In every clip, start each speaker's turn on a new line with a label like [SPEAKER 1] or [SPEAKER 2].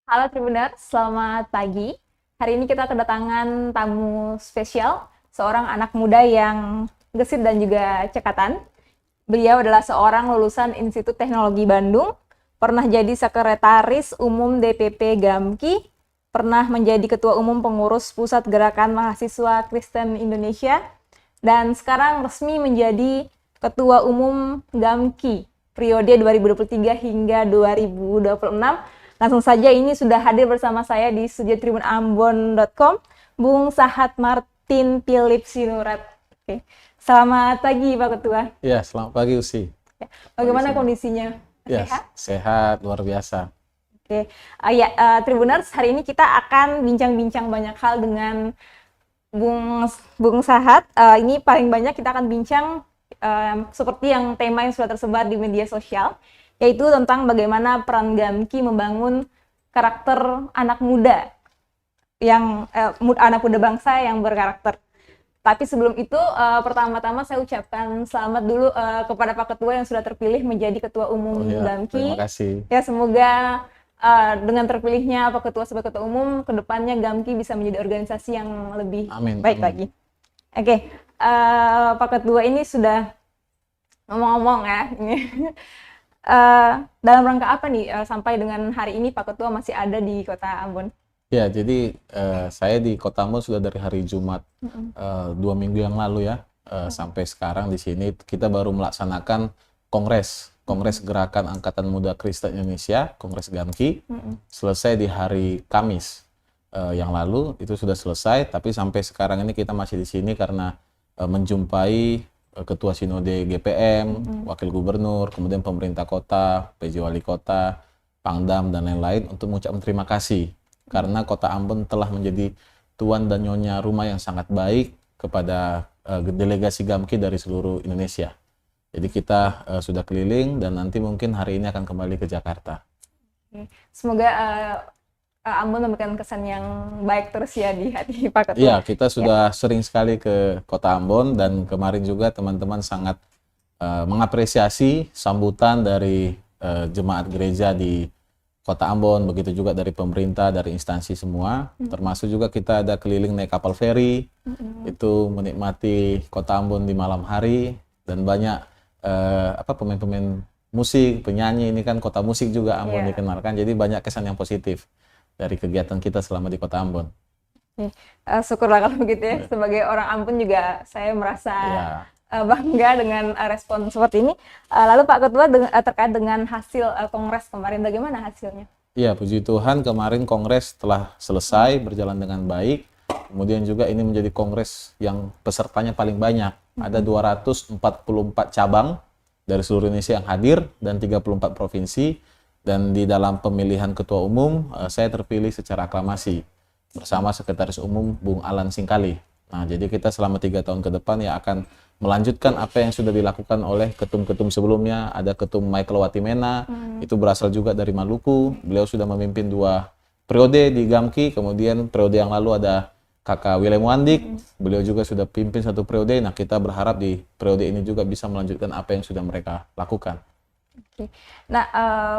[SPEAKER 1] Halo Tribuners, selamat pagi. Hari ini kita kedatangan tamu spesial, seorang anak muda yang gesit dan juga cekatan. Beliau adalah seorang lulusan Institut Teknologi Bandung, pernah jadi Sekretaris Umum DPP Gamki, pernah menjadi Ketua Umum Pengurus Pusat Gerakan Mahasiswa Kristen Indonesia, dan sekarang resmi menjadi Ketua Umum Gamki periode 2023 hingga 2026. Langsung saja ini sudah hadir bersama saya di studio tribunambon.com, Bung Sahat Martin Philip Sinurat. Oke. Selamat pagi Pak Ketua.
[SPEAKER 2] Ya, selamat pagi Usi.
[SPEAKER 1] Bagaimana kondisinya?
[SPEAKER 2] Ya,
[SPEAKER 1] Sehat?
[SPEAKER 2] sehat, luar biasa.
[SPEAKER 1] Oke. Tribuners, hari ini kita akan bincang-bincang banyak hal dengan Bung Sahat. Ini paling banyak kita akan bincang seperti yang tema yang sudah tersebar di media sosial, yaitu tentang bagaimana peran Gamki membangun karakter anak muda anak muda bangsa yang berkarakter. Tapi sebelum itu, pertama-tama saya ucapkan selamat dulu kepada Pak Ketua yang sudah terpilih menjadi Ketua Umum Gamki.
[SPEAKER 2] Terima kasih.
[SPEAKER 1] Ya, semoga dengan terpilihnya Pak Ketua sebagai Ketua Umum, kedepannya Gamki bisa menjadi organisasi yang lebih baik lagi. Oke, Pak Ketua ini sudah ngomong-ngomong ya. Dalam rangka apa nih sampai dengan hari ini Pak Ketua masih ada di Kota Ambon?
[SPEAKER 2] Ya, jadi saya di Kota Ambon sudah dari hari Jumat 2 minggu yang lalu ya, sampai sekarang di sini kita baru melaksanakan kongres Gerakan Angkatan Muda Kristen Indonesia, Kongres Gamki, selesai di hari Kamis yang lalu, itu sudah selesai. Tapi sampai sekarang ini kita masih di sini karena menjumpai Ketua Sinode GPM, Wakil Gubernur, kemudian pemerintah kota, PJ Wali Kota, Pangdam, dan lain-lain untuk mengucapkan terima kasih. Karena Kota Ambon telah menjadi tuan dan nyonya rumah yang sangat baik kepada delegasi Gamki dari seluruh Indonesia. Jadi kita sudah keliling dan nanti mungkin hari ini akan kembali ke Jakarta.
[SPEAKER 1] Semoga Ambon memberikan kesan yang baik terus ya di hati Pak Ketua.
[SPEAKER 2] Iya, kita sudah sering sekali ke Kota Ambon dan kemarin juga teman-teman sangat mengapresiasi sambutan dari jemaat gereja di Kota Ambon, begitu juga dari pemerintah, dari instansi semua, termasuk juga kita ada keliling naik kapal feri, itu menikmati Kota Ambon di malam hari, dan banyak pemain-pemain musik, penyanyi, ini kan kota musik juga Ambon dikenalkan, jadi banyak kesan yang positif dari kegiatan kita selama di Kota Ambon.
[SPEAKER 1] Syukurlah kalau begitu ya. Sebagai orang Ambon juga saya merasa bangga dengan respon seperti ini. Lalu Pak Ketua terkait dengan hasil kongres kemarin, bagaimana hasilnya?
[SPEAKER 2] Iya, puji Tuhan kemarin kongres telah selesai berjalan dengan baik. Kemudian juga ini menjadi kongres yang pesertanya paling banyak. Ada 244 cabang dari seluruh Indonesia yang hadir dan 34 provinsi. Dan di dalam pemilihan ketua umum, saya terpilih secara aklamasi bersama Sekretaris Umum Bung Alan Singkali. Nah, jadi kita selama 3 tahun ke depan ya akan melanjutkan apa yang sudah dilakukan oleh ketum-ketum sebelumnya. Ada Ketum Michael Watimena, itu berasal juga dari Maluku. Beliau sudah memimpin 2 periode di Gamki, kemudian periode yang lalu ada Kakak Willem Wandik, beliau juga sudah pimpin 1 periode. Nah, kita berharap di periode ini juga bisa melanjutkan apa yang sudah mereka lakukan.
[SPEAKER 1] Oke. Nah,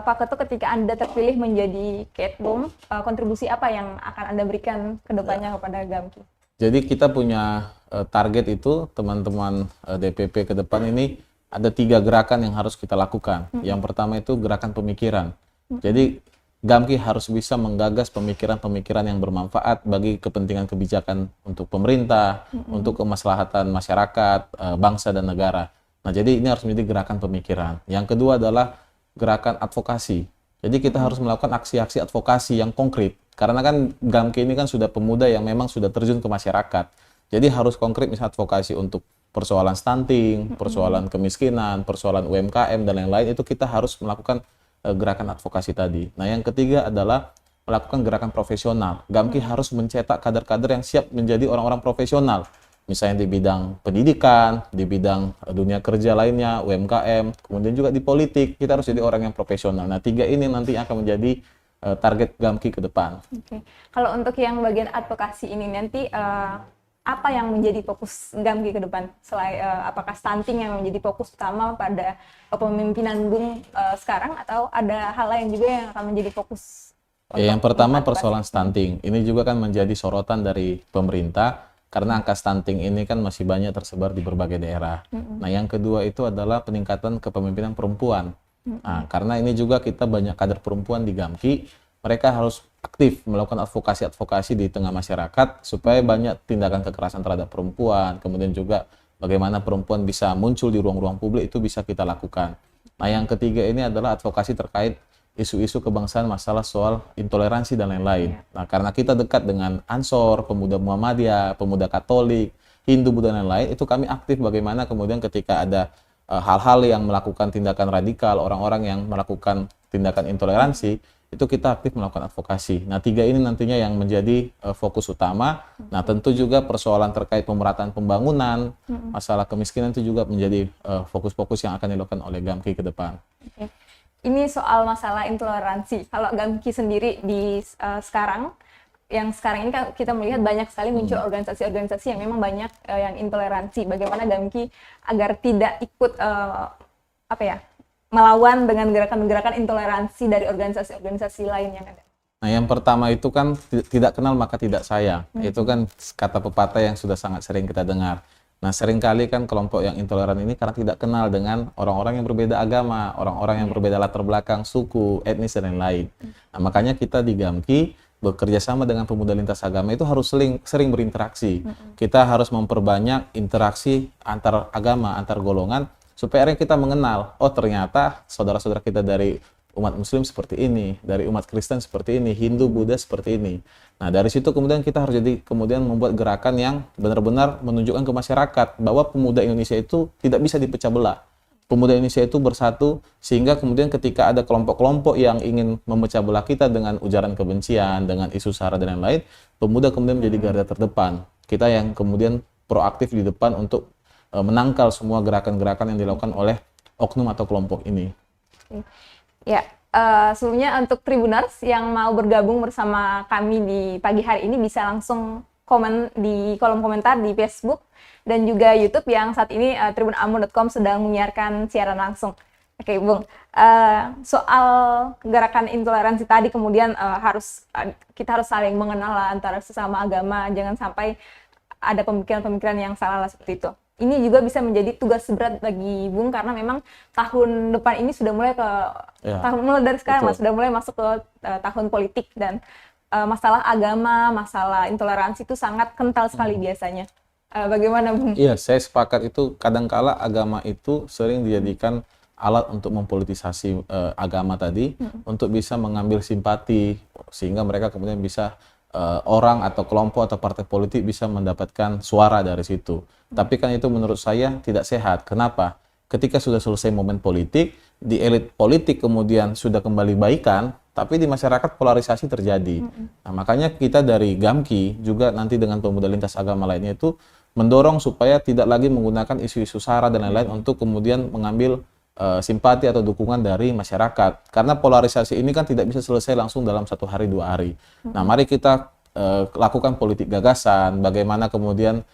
[SPEAKER 1] Pak Ketua, ketika Anda terpilih menjadi Ketum, kontribusi apa yang akan Anda berikan ke depannya kepada Gamki?
[SPEAKER 2] Jadi kita punya target itu, teman-teman DPP ke depan ini ada 3 gerakan yang harus kita lakukan. Yang pertama itu gerakan pemikiran. Jadi Gamki harus bisa menggagas pemikiran-pemikiran yang bermanfaat bagi kepentingan kebijakan untuk pemerintah, untuk kemaslahatan masyarakat, bangsa dan negara. Nah, jadi ini harus menjadi gerakan pemikiran. Yang kedua adalah gerakan advokasi. Jadi kita harus melakukan aksi-aksi advokasi yang konkret. Karena kan Gamki ini kan sudah pemuda yang memang sudah terjun ke masyarakat. Jadi harus konkret, misalnya advokasi untuk persoalan stunting, persoalan kemiskinan, persoalan UMKM, dan lain-lain. Itu kita harus melakukan gerakan advokasi tadi. Nah, yang ketiga adalah melakukan gerakan profesional. Gamki harus mencetak kader-kader yang siap menjadi orang-orang profesional. Misalnya di bidang pendidikan, di bidang dunia kerja lainnya, UMKM, kemudian juga di politik, kita harus jadi orang yang profesional. Nah, 3 ini nanti akan menjadi target Gamki ke depan.
[SPEAKER 1] Oke. Kalau untuk yang bagian advokasi ini nanti apa yang menjadi fokus Gamki ke depan? Selain apakah stunting yang menjadi fokus utama pada kepemimpinan Bung sekarang, atau ada hal lain juga yang akan menjadi fokus?
[SPEAKER 2] Ya, yang pertama persoalan stunting. Ini juga kan menjadi sorotan dari pemerintah karena angka stunting ini kan masih banyak tersebar di berbagai daerah. Nah, yang kedua itu adalah peningkatan kepemimpinan perempuan. Nah, karena ini juga kita banyak kader perempuan di Gamki, mereka harus aktif melakukan advokasi-advokasi di tengah masyarakat supaya banyak tindakan kekerasan terhadap perempuan, kemudian juga bagaimana perempuan bisa muncul di ruang-ruang publik itu bisa kita lakukan. Nah, yang ketiga ini adalah advokasi terkait isu-isu kebangsaan, masalah soal intoleransi dan lain-lain. Nah, karena kita dekat dengan Ansor, Pemuda Muhammadiyah, Pemuda Katolik, Hindu, Buddha dan lain-lain, itu kami aktif bagaimana kemudian ketika ada hal-hal yang melakukan tindakan radikal, orang-orang yang melakukan tindakan intoleransi, itu kita aktif melakukan advokasi. Nah, tiga ini nantinya yang menjadi fokus utama. Nah, tentu juga persoalan terkait pemerataan pembangunan, masalah kemiskinan itu juga menjadi fokus-fokus yang akan dilakukan oleh Gamki ke depan.
[SPEAKER 1] Oke. Ini soal masalah intoleransi. Kalau Gamki sendiri di sekarang ini kan kita melihat banyak sekali muncul organisasi-organisasi yang memang banyak yang intoleransi. Bagaimana Gamki agar tidak ikut melawan dengan gerakan-gerakan intoleransi dari organisasi-organisasi lain yang ada?
[SPEAKER 2] Nah, yang pertama itu kan tidak kenal maka tidak sayang. Itu kan kata pepatah yang sudah sangat sering kita dengar. Nah, seringkali kan kelompok yang intoleran ini karena tidak kenal dengan orang-orang yang berbeda agama, orang-orang yang berbeda latar belakang, suku, etnis, dan lain-lain. Nah, makanya kita di Gamki bekerja sama dengan pemuda lintas agama itu harus sering berinteraksi. Kita harus memperbanyak interaksi antar agama, antar golongan, supaya akhirnya kita mengenal, oh ternyata saudara-saudara kita dari umat Muslim seperti ini, dari umat Kristen seperti ini, Hindu, Buddha seperti ini. Nah, dari situ kemudian kita harus kemudian membuat gerakan yang benar-benar menunjukkan ke masyarakat bahwa pemuda Indonesia itu tidak bisa dipecah belah. Pemuda Indonesia itu bersatu, sehingga kemudian ketika ada kelompok-kelompok yang ingin memecah belah kita dengan ujaran kebencian, dengan isu sara dan lain-lain, pemuda kemudian menjadi garda terdepan. Kita yang kemudian proaktif di depan untuk menangkal semua gerakan-gerakan yang dilakukan oleh oknum atau kelompok ini.
[SPEAKER 1] Ya, sebelumnya untuk Tribuners yang mau bergabung bersama kami di pagi hari ini bisa langsung komen di kolom komentar di Facebook dan juga YouTube yang saat ini tribunambon.com sedang menyiarkan siaran langsung. Oke, Bung. Soal gerakan intoleransi tadi kemudian kita harus saling mengenal lah antara sesama agama, jangan sampai ada pemikiran-pemikiran yang salah lah seperti itu. Ini juga bisa menjadi tugas berat bagi Bung karena memang tahun depan ini sudah mulai mulai dari sekarang lah, sudah mulai masuk ke tahun politik dan masalah agama, masalah intoleransi itu sangat kental sekali biasanya. Bagaimana, Bung?
[SPEAKER 2] Iya, saya sepakat itu. Kadangkala agama itu sering dijadikan alat untuk mempolitisasi agama tadi, untuk bisa mengambil simpati sehingga mereka kemudian bisa orang atau kelompok atau partai politik bisa mendapatkan suara dari situ. Tapi kan itu menurut saya tidak sehat. Kenapa? Ketika sudah selesai momen politik, di elit politik kemudian sudah kembali baikan, tapi di masyarakat polarisasi terjadi. Nah, makanya kita dari Gamki juga nanti dengan pemuda lintas agama lainnya itu mendorong supaya tidak lagi menggunakan isu-isu sara dan lain-lain untuk kemudian mengambil simpati atau dukungan dari masyarakat. Karena polarisasi ini kan tidak bisa selesai langsung dalam 1 hari 2 hari. Nah, mari kita lakukan politik gagasan, bagaimana kemudian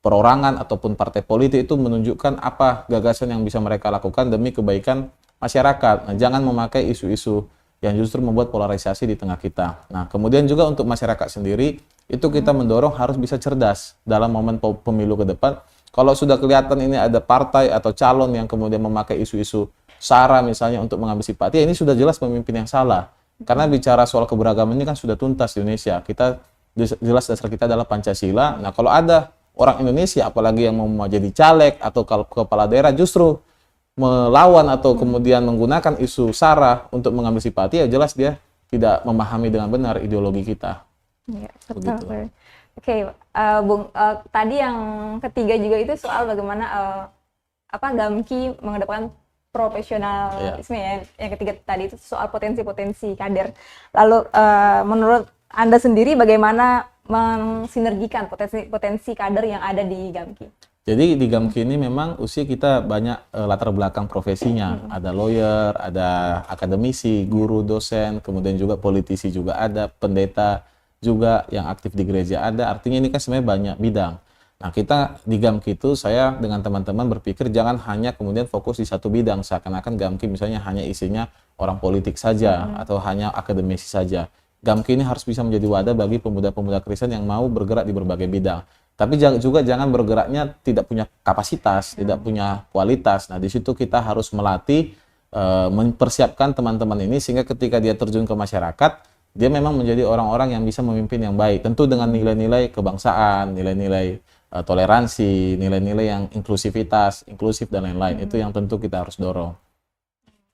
[SPEAKER 2] perorangan ataupun partai politik itu menunjukkan apa gagasan yang bisa mereka lakukan demi kebaikan masyarakat. Nah, jangan memakai isu-isu yang justru membuat polarisasi di tengah kita. Nah, kemudian juga untuk masyarakat sendiri, itu kita mendorong harus bisa cerdas dalam momen pemilu ke depan. Kalau sudah kelihatan ini ada partai atau calon yang kemudian memakai isu-isu sara misalnya untuk mengambil simpati, ini sudah jelas pemimpin yang salah. Karena bicara soal keberagaman ini kan sudah tuntas di Indonesia. Kita jelas dasar kita adalah Pancasila. Nah, kalau ada orang Indonesia, apalagi yang mau jadi caleg atau kepala daerah justru melawan atau kemudian menggunakan isu sara untuk mengambil simpati, ya jelas dia tidak memahami dengan benar ideologi kita.
[SPEAKER 1] Ya, betul. Oke, Bung, tadi yang ketiga juga itu soal bagaimana Gamki mengedepankan profesionalisme ya. Yang ketiga tadi itu soal potensi-potensi kader. Lalu menurut Anda sendiri bagaimana mensinergikan potensi kader yang ada di Gamki?
[SPEAKER 2] Jadi di Gamki ini memang usia kita banyak latar belakang profesinya. Ada lawyer, ada akademisi, guru, dosen, kemudian juga politisi juga ada, pendeta juga yang aktif di gereja ada. Artinya ini kan sebenarnya banyak bidang. Nah, kita di Gamki itu, saya dengan teman-teman berpikir jangan hanya kemudian fokus di satu bidang, seakan-akan Gamki misalnya hanya isinya orang politik saja atau hanya akademisi saja. Gamki ini harus bisa menjadi wadah bagi pemuda-pemuda Kristen yang mau bergerak di berbagai bidang. Tapi juga jangan bergeraknya tidak punya kapasitas, tidak punya kualitas. Nah, di situ kita harus melatih, mempersiapkan teman-teman ini sehingga ketika dia terjun ke masyarakat, dia memang menjadi orang-orang yang bisa memimpin yang baik. Tentu dengan nilai-nilai kebangsaan, nilai-nilai toleransi, nilai-nilai yang inklusif dan lain-lain. Itu yang tentu kita harus dorong.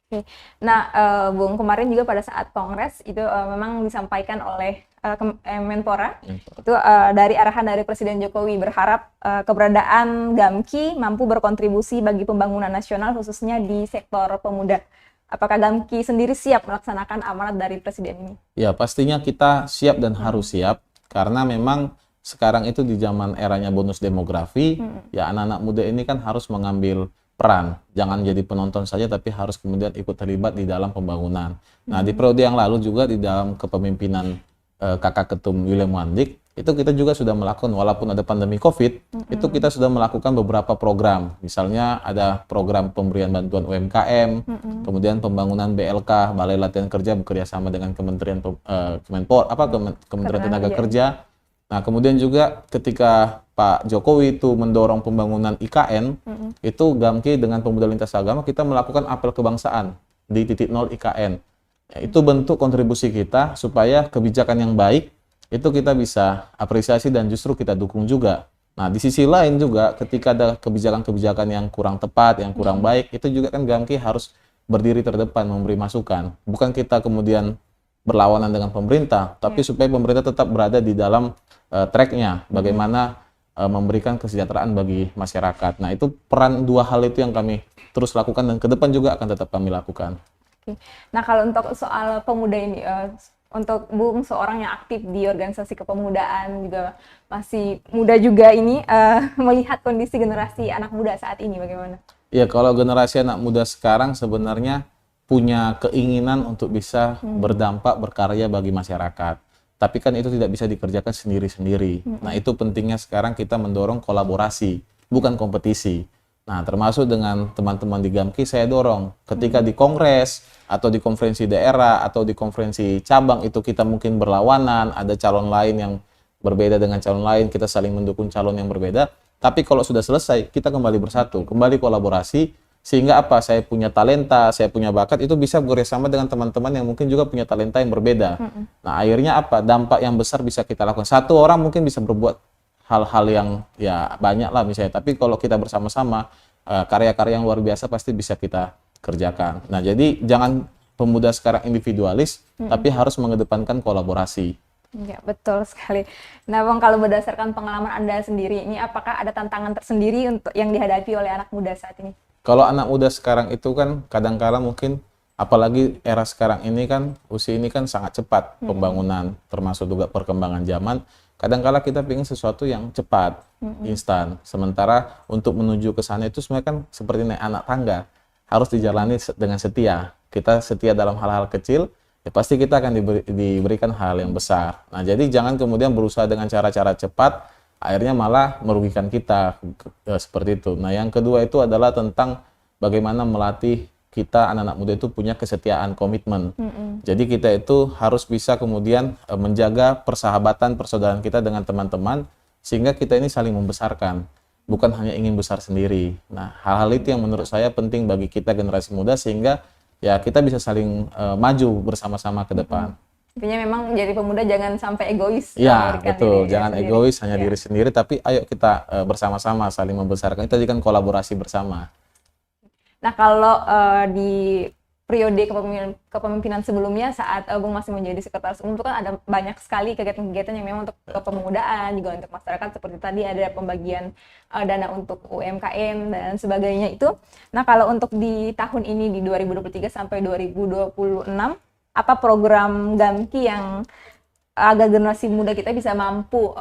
[SPEAKER 1] Oke. Nah, Bung, kemarin juga pada saat kongres itu memang disampaikan oleh Menpora, itu dari arahan dari Presiden Jokowi berharap keberadaan Gamki mampu berkontribusi bagi pembangunan nasional khususnya di sektor pemuda. Apakah Gamki sendiri siap melaksanakan amanat dari Presiden ini?
[SPEAKER 2] Ya, pastinya kita siap dan harus siap karena memang sekarang itu di zaman eranya bonus demografi, ya anak-anak muda ini kan harus mengambil peran. Jangan jadi penonton saja, tapi harus kemudian ikut terlibat di dalam pembangunan. Nah, di periode yang lalu juga di dalam kepemimpinan Kakak Ketum William Wandik, itu kita juga sudah melakukan, walaupun ada pandemi COVID, itu kita sudah melakukan beberapa program. Misalnya ada program pemberian bantuan UMKM, kemudian pembangunan BLK, Balai Latihan Kerja bekerja sama dengan Kementerian Kementerian Tenaga Kerja. Nah, kemudian juga ketika Pak Jokowi itu mendorong pembangunan IKN, itu Gamki dengan Pemuda Lintas Agama kita melakukan apel kebangsaan di titik nol IKN. Ya, itu bentuk kontribusi kita supaya kebijakan yang baik itu kita bisa apresiasi dan justru kita dukung juga. Nah, di sisi lain juga ketika ada kebijakan-kebijakan yang kurang tepat, yang kurang baik, itu juga kan Gamki harus berdiri terdepan memberi masukan. Bukan kita kemudian berlawanan dengan pemerintah, tapi supaya pemerintah tetap berada di dalam tracknya, bagaimana memberikan kesejahteraan bagi masyarakat. Nah, itu peran dua hal itu yang kami terus lakukan dan ke depan juga akan tetap kami lakukan.
[SPEAKER 1] Oke. Nah, kalau untuk soal pemuda ini, untuk Bung seorang yang aktif di organisasi kepemudaan juga masih muda juga ini, melihat kondisi generasi anak muda saat ini bagaimana?
[SPEAKER 2] Ya, kalau generasi anak muda sekarang sebenarnya punya keinginan untuk bisa berdampak, berkarya bagi masyarakat. Tapi kan itu tidak bisa dikerjakan sendiri-sendiri. Nah, itu pentingnya sekarang kita mendorong kolaborasi, bukan kompetisi. Nah, termasuk dengan teman-teman di Gamki, saya dorong ketika di kongres, atau di konferensi daerah, atau di konferensi cabang, itu kita mungkin berlawanan, ada calon lain yang berbeda dengan calon lain, kita saling mendukung calon yang berbeda. Tapi kalau sudah selesai, kita kembali bersatu, kembali kolaborasi, sehingga apa? Saya punya talenta, saya punya bakat, itu bisa bekerjasama dengan teman-teman yang mungkin juga punya talenta yang berbeda. Nah, akhirnya apa? Dampak yang besar bisa kita lakukan. Satu orang mungkin bisa berbuat hal-hal yang ya banyak lah misalnya, tapi kalau kita bersama-sama, karya-karya yang luar biasa pasti bisa kita kerjakan. Nah, jadi jangan pemuda sekarang individualis, tapi harus mengedepankan kolaborasi.
[SPEAKER 1] Ya, betul sekali. Nah, Bang, kalau berdasarkan pengalaman Anda sendiri, ini apakah ada tantangan tersendiri untuk yang dihadapi oleh anak muda saat ini?
[SPEAKER 2] Kalau anak muda sekarang itu kan kadang-kala mungkin, apalagi era sekarang ini kan, usia ini kan sangat cepat pembangunan, termasuk juga perkembangan zaman. Kadang-kala kita ingin sesuatu yang cepat, instan. Sementara untuk menuju ke sana itu sebenarnya kan seperti naik anak tangga, harus dijalani dengan setia. Kita setia dalam hal-hal kecil, ya pasti kita akan diberikan hal yang besar. Nah, jadi jangan kemudian berusaha dengan cara-cara cepat, akhirnya malah merugikan kita, seperti itu. Nah, yang kedua itu adalah tentang bagaimana melatih kita anak-anak muda itu punya kesetiaan, komitmen. Jadi kita itu harus bisa kemudian menjaga persahabatan, persaudaraan kita dengan teman-teman, sehingga kita ini saling membesarkan, bukan hanya ingin besar sendiri. Nah, hal-hal itu yang menurut saya penting bagi kita generasi muda, sehingga ya kita bisa saling maju bersama-sama ke depan.
[SPEAKER 1] Intinya memang menjadi pemuda jangan sampai egois.
[SPEAKER 2] Ya, betul. Jangan
[SPEAKER 1] sendiri.
[SPEAKER 2] Egois hanya diri sendiri, tapi ayo kita bersama-sama saling membesarkan. Itu tadi kan kolaborasi bersama.
[SPEAKER 1] Nah, kalau di periode kepemimpinan sebelumnya saat Bung masih menjadi sekretaris umum itu kan ada banyak sekali kegiatan-kegiatan yang memang untuk kepemudaan, juga untuk masyarakat, seperti tadi ada pembagian dana untuk UMKM dan sebagainya itu. Nah, kalau untuk di tahun ini di 2023 sampai 2026, apa program Gamki yang agar generasi muda kita bisa mampu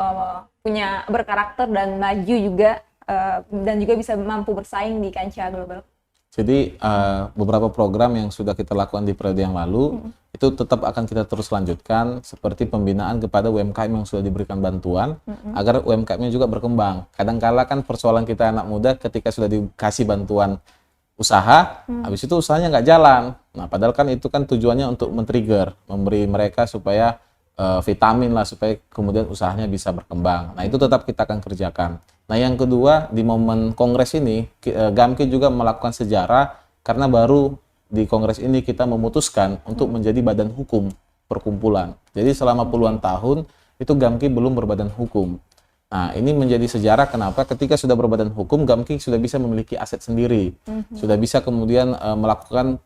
[SPEAKER 1] punya berkarakter dan maju juga, dan juga bisa mampu bersaing di kancah global?
[SPEAKER 2] Jadi beberapa program yang sudah kita lakukan di periode yang lalu, itu tetap akan kita terus lanjutkan, seperti pembinaan kepada UMKM yang sudah diberikan bantuan, agar UMKM-nya juga berkembang. Kadang-kala kan persoalan kita anak muda ketika sudah dikasih bantuan usaha, habis itu usahanya nggak jalan. Nah, padahal kan itu kan tujuannya untuk men-trigger, memberi mereka supaya vitamin lah, supaya kemudian usahanya bisa berkembang. Nah, itu tetap kita akan kerjakan. Nah, yang kedua, di momen kongres ini, Gamki juga melakukan sejarah, karena baru di kongres ini kita memutuskan untuk menjadi badan hukum perkumpulan. Jadi selama puluhan tahun, itu Gamki belum berbadan hukum. Nah, ini menjadi sejarah kenapa ketika sudah berbadan hukum, Gamki sudah bisa memiliki aset sendiri. Sudah bisa kemudian melakukan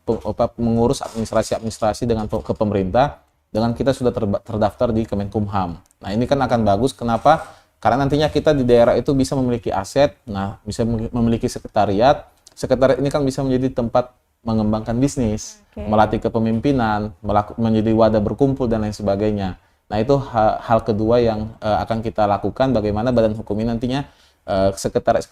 [SPEAKER 2] mengurus administrasi-administrasi dengan ke pemerintah, dengan kita sudah terdaftar di Kemenkumham. Nah, ini kan akan bagus. Kenapa? Karena nantinya kita di daerah itu bisa memiliki aset, nah bisa memiliki sekretariat. Sekretariat ini kan bisa menjadi tempat mengembangkan bisnis, melatih kepemimpinan, menjadi wadah berkumpul dan lain sebagainya. Nah, itu hal kedua yang akan kita lakukan, bagaimana badan hukum ini nantinya sekretariat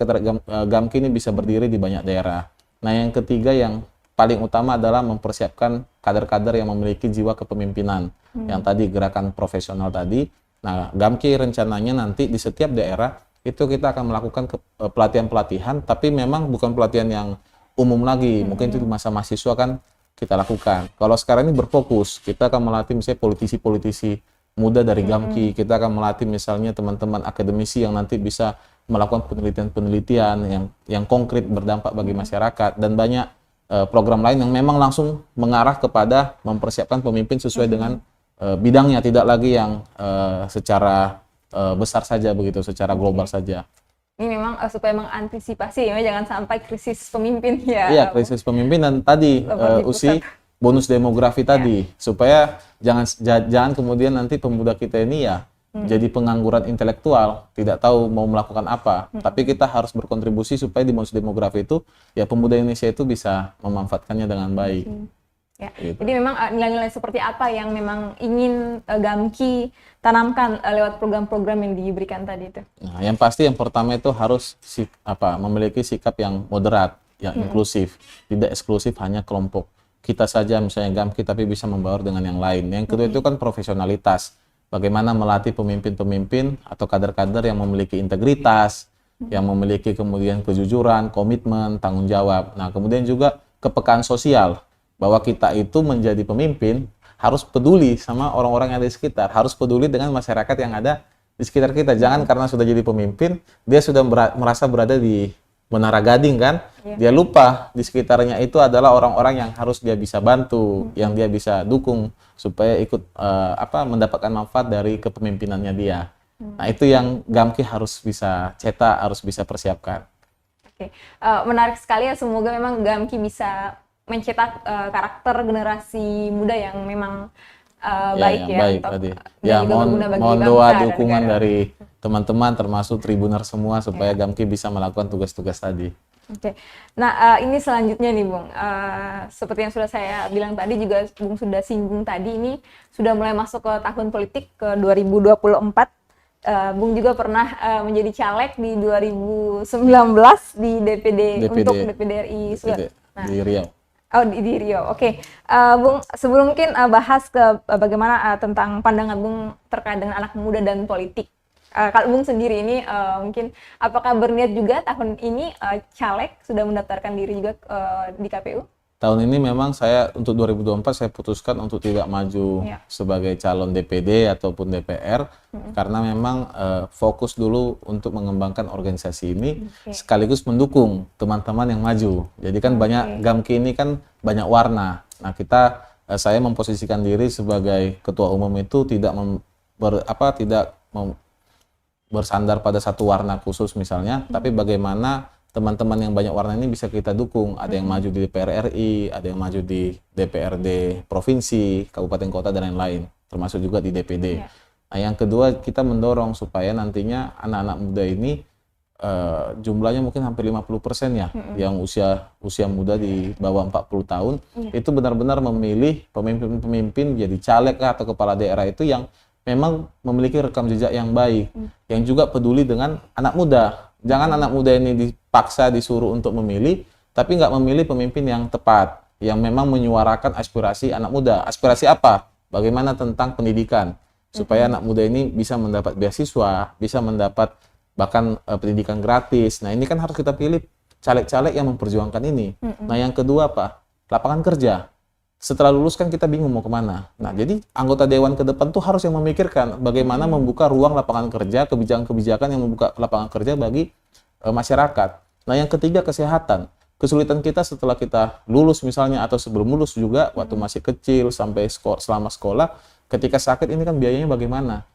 [SPEAKER 2] Gamki ini bisa berdiri di banyak daerah. Nah, yang ketiga yang paling utama adalah mempersiapkan kader-kader yang memiliki jiwa kepemimpinan. Yang tadi gerakan profesional tadi. Nah, Gamki rencananya nanti di setiap daerah itu kita akan melakukan pelatihan-pelatihan, tapi memang bukan pelatihan yang umum lagi. Mungkin itu di masa mahasiswa kan kita lakukan. Kalau sekarang ini berfokus, kita akan melatih misalnya politisi-politisi muda dari Gamki. Kita akan melatih misalnya teman-teman akademisi yang nanti bisa melakukan penelitian-penelitian yang konkret berdampak bagi masyarakat, dan banyak program lain yang memang langsung mengarah kepada mempersiapkan pemimpin sesuai dengan bidangnya, tidak lagi yang secara besar saja begitu, secara global saja.
[SPEAKER 1] Ini memang supaya mengantisipasi ya, jangan sampai krisis pemimpin ya.
[SPEAKER 2] Iya, krisis pemimpin dan tadi bonus demografi tadi, supaya jangan kemudian nanti pemuda kita ini ya jadi pengangguran intelektual, tidak tahu mau melakukan apa. Tapi kita harus berkontribusi supaya di bonus demografi itu ya pemuda Indonesia itu bisa memanfaatkannya dengan baik.
[SPEAKER 1] Ya. Gitu. Jadi memang nilai-nilai seperti apa yang memang ingin Gamki tanamkan lewat program-program yang diberikan tadi itu?
[SPEAKER 2] Nah, yang pasti yang pertama itu harus memiliki sikap yang moderat, yang inklusif, tidak eksklusif hanya kelompok kita saja misalnya Gamki, tapi bisa membaur dengan yang lain. Yang kedua itu kan profesionalitas. Bagaimana melatih pemimpin-pemimpin atau kader-kader yang memiliki integritas, yang memiliki kemudian kejujuran, komitmen, tanggung jawab. Nah, kemudian juga kepekaan sosial, bahwa kita itu menjadi pemimpin harus peduli sama orang-orang yang ada di sekitar, harus peduli dengan masyarakat yang ada di sekitar kita. Jangan karena sudah jadi pemimpin, dia sudah merasa berada di Menara Gading kan, dia lupa di sekitarnya itu adalah orang-orang yang harus dia bisa bantu, yang dia bisa dukung supaya ikut mendapatkan manfaat dari kepemimpinannya dia. Nah, itu yang Gamki harus bisa cetak, harus bisa persiapkan.
[SPEAKER 1] Oke. Menarik sekali ya, semoga memang Gamki bisa mencetak karakter generasi muda yang memang baik ya.
[SPEAKER 2] Baik,
[SPEAKER 1] untuk,
[SPEAKER 2] ya, mohon doa dukungan dari teman-teman termasuk Tribuner semua supaya Gamki bisa melakukan tugas-tugas tadi.
[SPEAKER 1] Oke. Nah, ini selanjutnya nih Bung, seperti yang sudah saya bilang tadi, juga Bung sudah singgung tadi, ini sudah mulai masuk ke tahun politik ke 2024. Bung juga pernah menjadi caleg di 2019 di DPD untuk DPD RI
[SPEAKER 2] di Riau.
[SPEAKER 1] Oh, di Riau. Oke. Bung, sebelum mungkin bahas ke bagaimana tentang pandangan Bung terkait dengan anak muda dan politik. Kalau Bung sendiri ini mungkin apakah berniat juga tahun ini caleg, sudah mendaftarkan diri juga di KPU?
[SPEAKER 2] Tahun ini memang saya untuk 2024 saya putuskan untuk tidak maju sebagai calon DPD ataupun DPR karena memang fokus dulu untuk mengembangkan organisasi ini sekaligus mendukung teman-teman yang maju. Jadi kan banyak Gamki ini kan banyak warna. Nah, saya memposisikan diri sebagai ketua umum itu tidak bersandar pada satu warna khusus misalnya, tapi bagaimana teman-teman yang banyak warna ini bisa kita dukung. Ada yang maju di DPR RI, ada yang maju di DPRD provinsi, kabupaten kota dan lain-lain, termasuk juga di DPD. Nah, yang kedua kita mendorong supaya nantinya anak-anak muda ini jumlahnya mungkin hampir 50% ya, yang usia muda di bawah 40 tahun, itu benar-benar memilih pemimpin-pemimpin jadi caleg atau kepala daerah itu yang memang memiliki rekam jejak yang baik, yang juga peduli dengan anak muda. Jangan anak muda ini dipaksa disuruh untuk memilih, tapi nggak memilih pemimpin yang tepat, yang memang menyuarakan aspirasi anak muda. Aspirasi apa? Bagaimana tentang pendidikan supaya anak muda ini bisa mendapat beasiswa, bisa mendapat bahkan pendidikan gratis. Nah, ini kan harus kita pilih caleg-caleg yang memperjuangkan ini. Nah, yang kedua apa? Lapangan kerja. Setelah lulus kan kita bingung mau kemana. Nah, jadi anggota dewan ke depan tuh harus yang memikirkan bagaimana membuka ruang lapangan kerja, kebijakan-kebijakan yang membuka lapangan kerja bagi masyarakat. Nah, yang ketiga kesehatan. Kesulitan kita setelah kita lulus misalnya atau sebelum lulus juga waktu masih kecil sampai selama sekolah, ketika sakit ini kan biayanya bagaimana?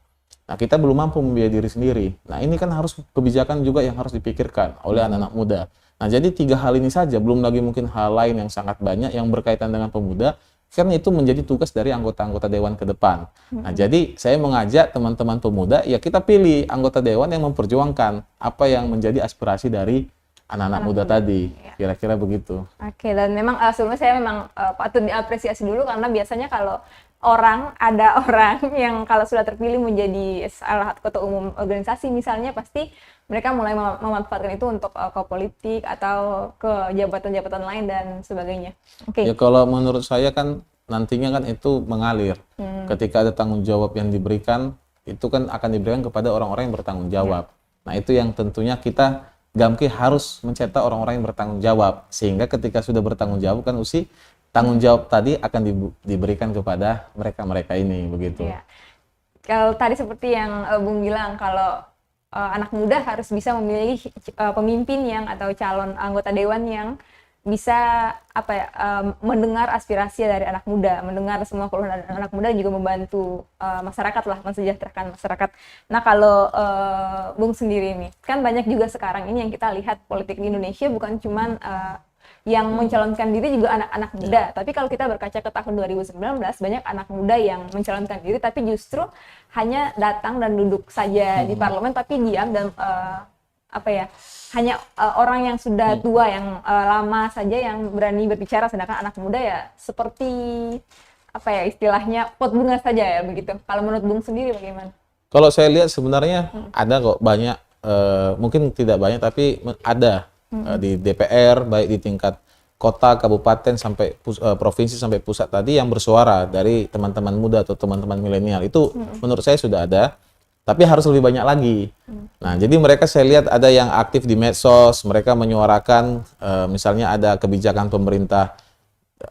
[SPEAKER 2] Nah, kita belum mampu membiayai diri sendiri. Nah, ini kan harus kebijakan juga yang harus dipikirkan oleh anak-anak muda. Nah, jadi 3 hal ini saja, belum lagi mungkin hal lain yang sangat banyak yang berkaitan dengan pemuda, karena itu menjadi tugas dari anggota-anggota dewan ke depan. Nah, jadi saya mengajak teman-teman pemuda, ya kita pilih anggota dewan yang memperjuangkan apa yang menjadi aspirasi dari anak-anak muda tadi. Kira-kira begitu.
[SPEAKER 1] Oke, dan memang sebelumnya saya memang patut diapresiasi dulu karena biasanya kalau ada orang yang kalau sudah terpilih menjadi salah satu ketua umum organisasi misalnya, pasti mereka mulai memanfaatkan itu untuk ke politik atau ke jabatan-jabatan lain dan sebagainya. Oke.
[SPEAKER 2] Ya kalau menurut saya kan nantinya kan itu mengalir. Ketika ada tanggung jawab yang diberikan, itu kan akan diberikan kepada orang-orang yang bertanggung jawab. Nah, itu yang tentunya kita Gamki harus mencetak orang-orang yang bertanggung jawab, sehingga ketika sudah bertanggung jawab kan tanggung jawab tadi akan diberikan kepada mereka-mereka ini, begitu.
[SPEAKER 1] Iya. Kalau tadi seperti yang Bung bilang, kalau anak muda harus bisa memilih pemimpin yang atau calon anggota dewan yang bisa mendengar aspirasi dari anak muda, mendengar semua keluhan anak muda dan juga membantu masyarakat lah, mensejahterakan masyarakat. Nah, kalau Bung sendiri nih, kan banyak juga sekarang ini yang kita lihat politik di Indonesia bukan cuman yang mencalonkan diri juga anak-anak muda. Tapi kalau kita berkaca ke tahun 2019, banyak anak muda yang mencalonkan diri tapi justru hanya datang dan duduk saja di parlemen tapi diam dan hanya orang yang sudah tua yang lama saja yang berani berbicara, sedangkan anak muda ya seperti istilahnya pot bunga saja ya begitu. Kalau menurut Bung sendiri bagaimana?
[SPEAKER 2] Kalau saya lihat sebenarnya ada kok banyak, mungkin tidak banyak tapi ada di DPR baik di tingkat kota, kabupaten sampai provinsi sampai pusat tadi yang bersuara dari teman-teman muda atau teman-teman milenial itu menurut saya sudah ada. Tapi harus lebih banyak lagi. Nah, jadi mereka saya lihat ada yang aktif di medsos, mereka menyuarakan, misalnya ada kebijakan pemerintah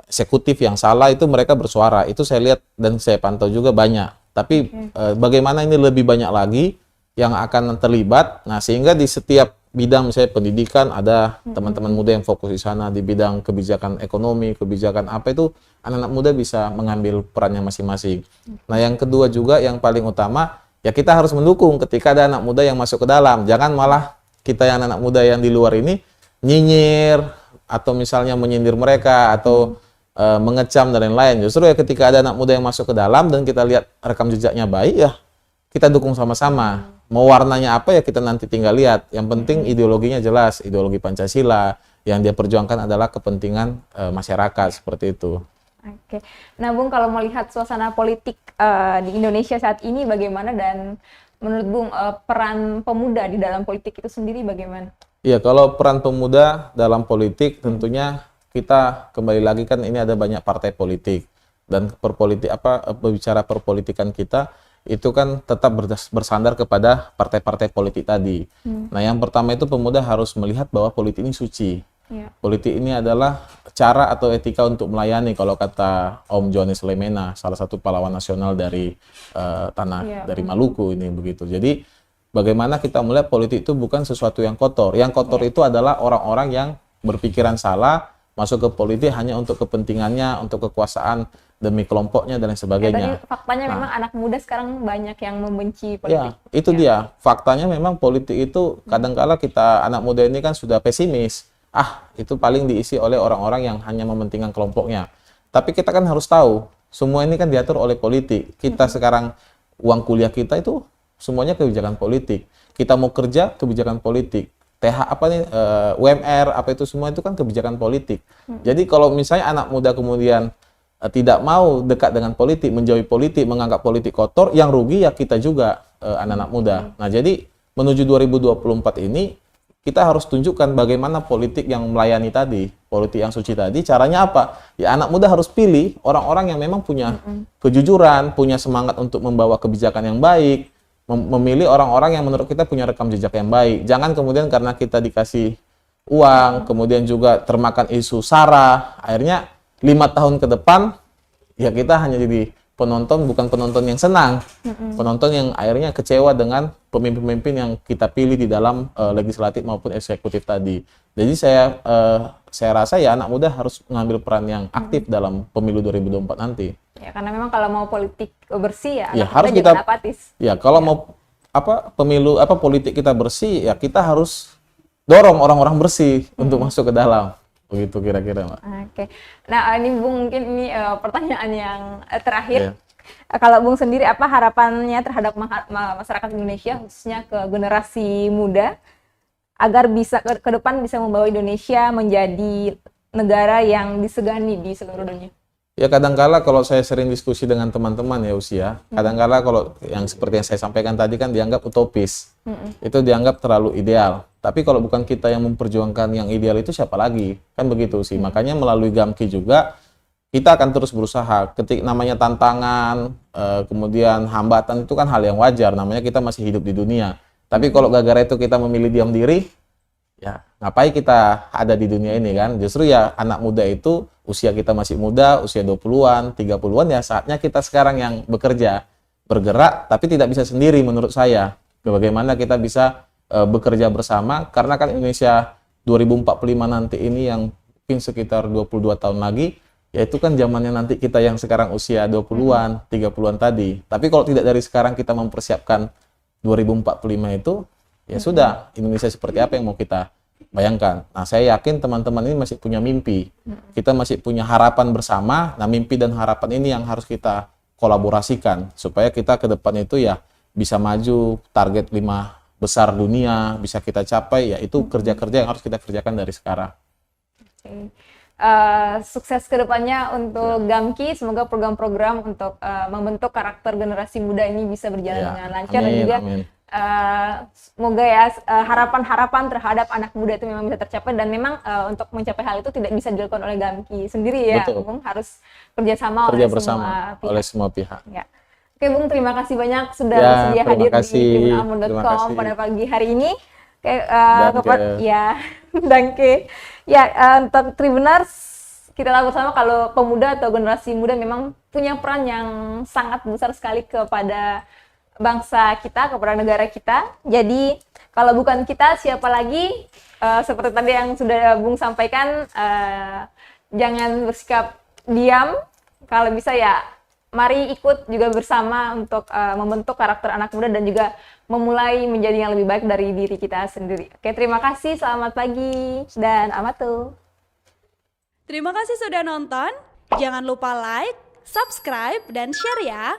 [SPEAKER 2] eksekutif yang salah, itu mereka bersuara. Itu saya lihat dan saya pantau juga banyak. Tapi bagaimana ini lebih banyak lagi yang akan terlibat, nah sehingga di setiap bidang misalnya pendidikan ada teman-teman muda yang fokus di sana, di bidang kebijakan ekonomi, kebijakan apa itu, anak-anak muda bisa mengambil perannya masing-masing. Nah, yang kedua juga yang paling utama, ya kita harus mendukung ketika ada anak muda yang masuk ke dalam. Jangan malah kita yang anak muda yang di luar ini nyinyir atau misalnya menyindir mereka atau mengecam dan lain-lain. Justru ya ketika ada anak muda yang masuk ke dalam dan kita lihat rekam jejaknya baik, ya kita dukung sama-sama. Mau warnanya apa ya kita nanti tinggal lihat. Yang penting ideologinya jelas, ideologi Pancasila. Yang dia perjuangkan adalah kepentingan masyarakat, seperti itu.
[SPEAKER 1] Oke. Nah, Bung, kalau melihat suasana politik di Indonesia saat ini bagaimana, dan menurut Bung peran pemuda di dalam politik itu sendiri bagaimana?
[SPEAKER 2] Iya, kalau peran pemuda dalam politik tentunya kita kembali lagi kan ini ada banyak partai politik dan berbicara perpolitikan kita itu kan tetap bersandar kepada partai-partai politik tadi. Nah, yang pertama itu pemuda harus melihat bahwa politik ini suci. Ya. Politik ini adalah cara atau etika untuk melayani, kalau kata Om Johannes Lemena, salah satu pahlawan nasional dari dari Maluku ini begitu. Jadi bagaimana kita melihat politik itu bukan sesuatu yang kotor. Yang kotor itu adalah orang-orang yang berpikiran salah, masuk ke politik hanya untuk kepentingannya, untuk kekuasaan demi kelompoknya dan lain sebagainya.
[SPEAKER 1] Ya, tadi faktanya memang anak muda sekarang banyak yang membenci politik.
[SPEAKER 2] Ya, itu dia. Faktanya memang politik itu kadang-kala kita anak muda ini kan sudah pesimis. Itu paling diisi oleh orang-orang yang hanya mementingkan kelompoknya. Tapi kita kan harus tahu, semua ini kan diatur oleh politik. Kita sekarang, uang kuliah kita itu semuanya kebijakan politik. Kita mau kerja, kebijakan politik. UMR, apa itu semua itu kan kebijakan politik. Jadi kalau misalnya anak muda kemudian tidak mau dekat dengan politik, menjauhi politik, menganggap politik kotor, yang rugi ya kita juga, anak-anak muda. Nah, jadi menuju 2024 ini, kita harus tunjukkan bagaimana politik yang melayani tadi, politik yang suci tadi, caranya apa? Ya anak muda harus pilih orang-orang yang memang punya kejujuran, punya semangat untuk membawa kebijakan yang baik, memilih orang-orang yang menurut kita punya rekam jejak yang baik. Jangan kemudian karena kita dikasih uang, kemudian juga termakan isu SARA, akhirnya 5 tahun ke depan, ya kita hanya jadi penonton, bukan penonton yang senang, penonton yang akhirnya kecewa dengan pemimpin-pemimpin yang kita pilih di dalam legislatif maupun eksekutif tadi. Jadi saya rasa ya anak muda harus mengambil peran yang aktif dalam pemilu 2024 nanti.
[SPEAKER 1] Ya, karena memang kalau mau politik bersih ya,
[SPEAKER 2] Ya
[SPEAKER 1] anak
[SPEAKER 2] harus
[SPEAKER 1] muda
[SPEAKER 2] kita,
[SPEAKER 1] jangan apatis.
[SPEAKER 2] ya kalau mau politik kita bersih, ya kita harus dorong orang-orang bersih untuk masuk ke dalam. Begitu kira-kira, Mbak.
[SPEAKER 1] Oke. Nah, ini Bung, mungkin ini pertanyaan yang terakhir.
[SPEAKER 2] Iya.
[SPEAKER 1] Kalau Bung sendiri, apa harapannya terhadap masyarakat Indonesia, khususnya ke generasi muda, agar bisa ke depan bisa membawa Indonesia menjadi negara yang disegani di seluruh dunia?
[SPEAKER 2] Ya kadangkala kalau saya sering diskusi dengan teman-teman ya usia, kadangkala kalau yang seperti yang saya sampaikan tadi kan dianggap utopis, itu dianggap terlalu ideal. Tapi kalau bukan kita yang memperjuangkan yang ideal itu siapa lagi? Kan begitu sih. Makanya melalui Gamki juga kita akan terus berusaha. Ketik namanya tantangan, kemudian hambatan itu kan hal yang wajar. Namanya kita masih hidup di dunia. Tapi kalau gara-gara itu kita memilih diam diri, ya ngapain kita ada di dunia ini kan? Justru ya anak muda itu usia kita masih muda, usia 20-an, 30-an ya saatnya kita sekarang yang bekerja, bergerak tapi tidak bisa sendiri menurut saya. Bagaimana kita bisa bekerja bersama karena kan Indonesia 2045 nanti ini yang mungkin sekitar 22 tahun lagi, yaitu kan zamannya nanti kita yang sekarang usia 20-an, 30-an tadi. Tapi kalau tidak dari sekarang kita mempersiapkan 2045 itu, ya sudah, Indonesia seperti apa yang mau kita bayangkan. Nah, saya yakin teman-teman ini masih punya mimpi. Kita masih punya harapan bersama. Nah, mimpi dan harapan ini yang harus kita kolaborasikan supaya kita ke depan itu ya bisa maju target 5 besar dunia, bisa kita capai, ya itu kerja-kerja yang harus kita kerjakan dari sekarang.
[SPEAKER 1] Oke. Sukses kedepannya untuk Gamki, semoga program-program untuk membentuk karakter generasi muda ini bisa berjalan dengan lancar.
[SPEAKER 2] Amin,
[SPEAKER 1] dan juga
[SPEAKER 2] amin.
[SPEAKER 1] Semoga ya harapan-harapan terhadap anak muda itu memang bisa tercapai, dan memang untuk mencapai hal itu tidak bisa dilakukan oleh Gamki sendiri ya.
[SPEAKER 2] Betul.
[SPEAKER 1] Bung, harus kerjasama
[SPEAKER 2] Kerja
[SPEAKER 1] oleh
[SPEAKER 2] bersama
[SPEAKER 1] semua
[SPEAKER 2] oleh
[SPEAKER 1] pihak.
[SPEAKER 2] semua pihak.
[SPEAKER 1] Ya. Oke Bung, terima kasih banyak sudah
[SPEAKER 2] Ya,
[SPEAKER 1] bersedia
[SPEAKER 2] terima
[SPEAKER 1] hadir
[SPEAKER 2] kasih.
[SPEAKER 1] di
[SPEAKER 2] Terima
[SPEAKER 1] tribunalmun.com
[SPEAKER 2] kasih.
[SPEAKER 1] pada pagi hari ini. Oke,
[SPEAKER 2] Danke.
[SPEAKER 1] ya, danke. Ya, untuk Tribuners, kita tahu bersama kalau pemuda atau generasi muda memang punya peran yang sangat besar sekali kepada bangsa kita, kepada negara kita. Jadi, kalau bukan kita, siapa lagi? Seperti tadi yang sudah Bung sampaikan, jangan bersikap diam. Kalau bisa ya, mari ikut juga bersama untuk membentuk karakter anak muda dan juga memulai menjadi yang lebih baik dari diri kita sendiri. Oke, terima kasih. Selamat pagi dan amatu.
[SPEAKER 3] Terima kasih sudah nonton. Jangan lupa like, subscribe, dan share ya.